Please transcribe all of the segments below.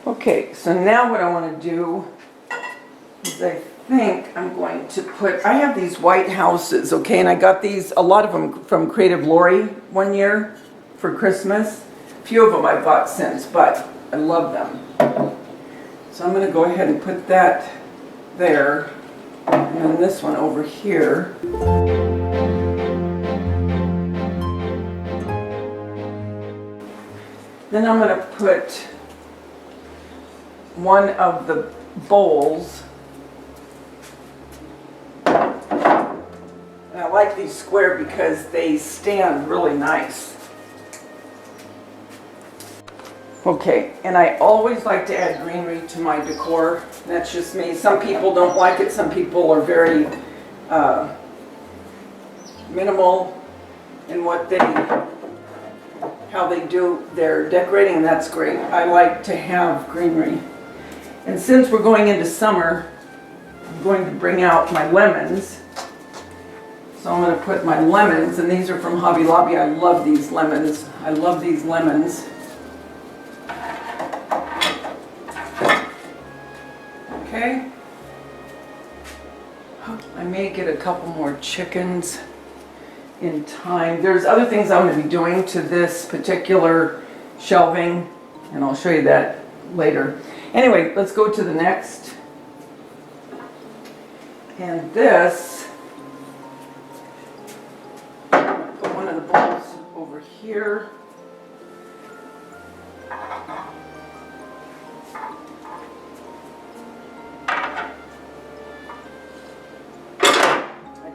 Okay, so now what I want to do is I think I'm going to put, I have these white houses, okay, and I got these, a lot of them from Creative Lori one year for Christmas. A few of them I've bought since, but I love them. So I'm going to go ahead and put that there, and then this one over here. Then I'm going to put one of the bowls. And I like these square because they stand really nice. Okay, and I always like to add greenery to my decor. That's just me. Some people don't like it. Some people are very minimal in what how they do their decorating, and that's great. I like to have greenery. And since we're going into summer, I'm going to bring out my lemons. So I'm going to put my lemons, and these are from Hobby Lobby. I love these lemons. I love these lemons. Okay. I may get a couple more chickens in time. There's other things I'm going to be doing to this particular shelving, and I'll show you that later. Anyway, let's go to the next. And this, I'm going to put one of the bowls over here. I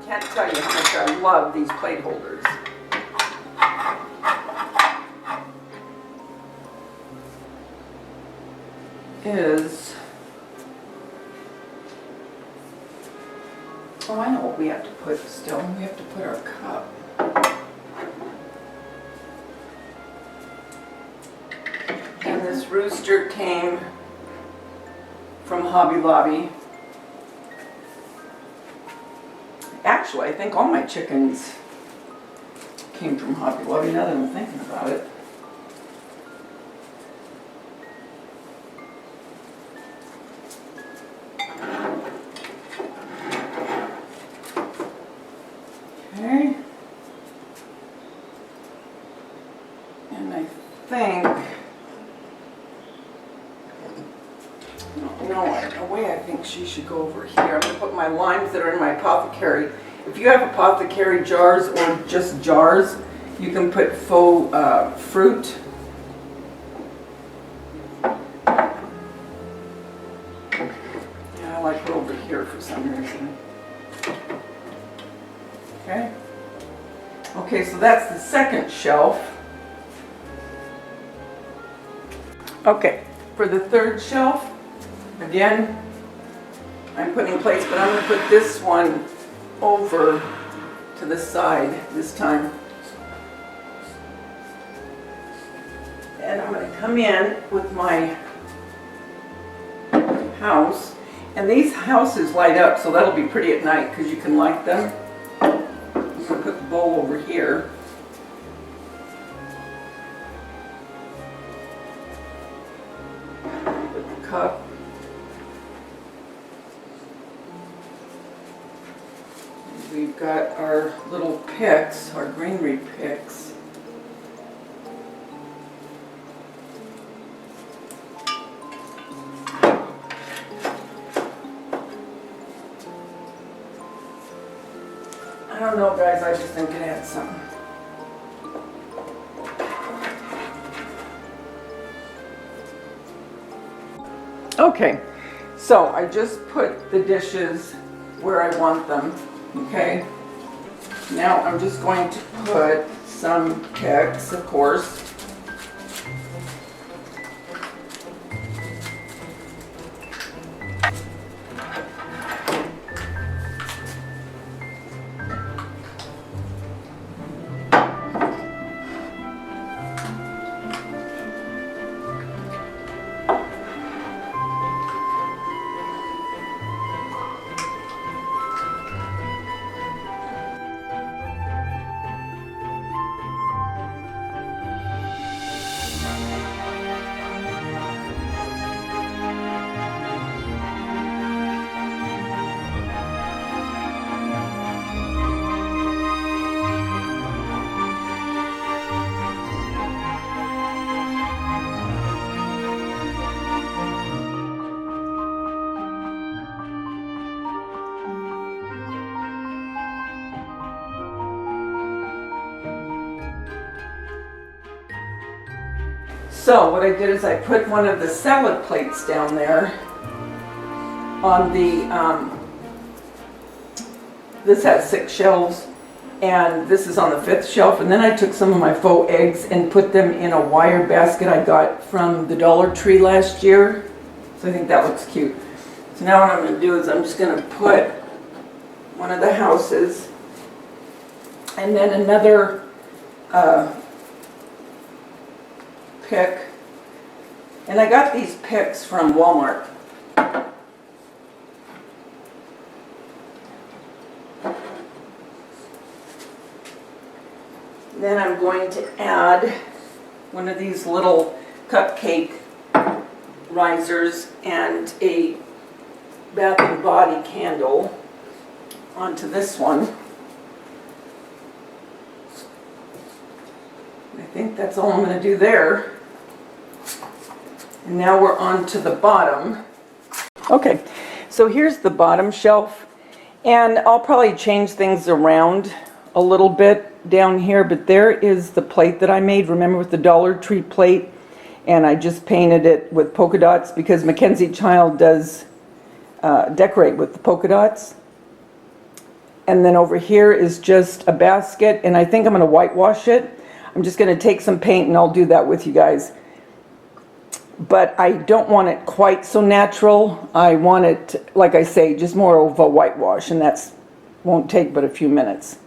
can't tell you how much I love these plate holders. Oh, I know what we have to put still. We have to put our cup. And this rooster came from Hobby Lobby. Actually, I think all my chickens came from Hobby Lobby, now that I'm thinking about it. Okay. And I think, a way I think she should go over here. I'm going to put my limes that are in my apothecary. If you have apothecary jars or just jars, you can put faux fruit. Yeah, I like it over here for some reason. Okay. Okay, so that's the second shelf. Okay, for the third shelf, again, I'm putting plates, but I'm going to put this one over to the side this time. And I'm going to come in with my house. And these houses light up, so that'll be pretty at night because you can light them. I'm going to put the bowl over here. Put the cup. We've got our little picks, our greenery picks. I don't know, guys, I just think it adds something. Okay, so I just put the dishes where I want them. Okay, now I'm just going to put some picks, of course. So what I did is I put one of the salad plates down there on the, this has 6 shelves, and this is on the 5th shelf. And then I took some of my faux eggs and put them in a wire basket I got from the Dollar Tree last year. So I think that looks cute. So now what I'm going to do is I'm just going to put one of the houses and then another pick. And I got these picks from Walmart. Then I'm going to add one of these little cupcake risers and a Bath and Body candle onto this one. I think that's all I'm going to do there. And now we're on to the bottom. Okay, so here's the bottom shelf, and I'll probably change things around a little bit down here, but there is the plate that I made, remember, with the Dollar Tree plate, and I just painted it with polka dots because Mackenzie Child does decorate with the polka dots. And then over here is just a basket, and I think I'm going to whitewash it. I'm just going to take some paint and I'll do that with you guys. But I don't want it quite so natural. I want it, like I say, just more of a whitewash, and that's won't take but a few minutes.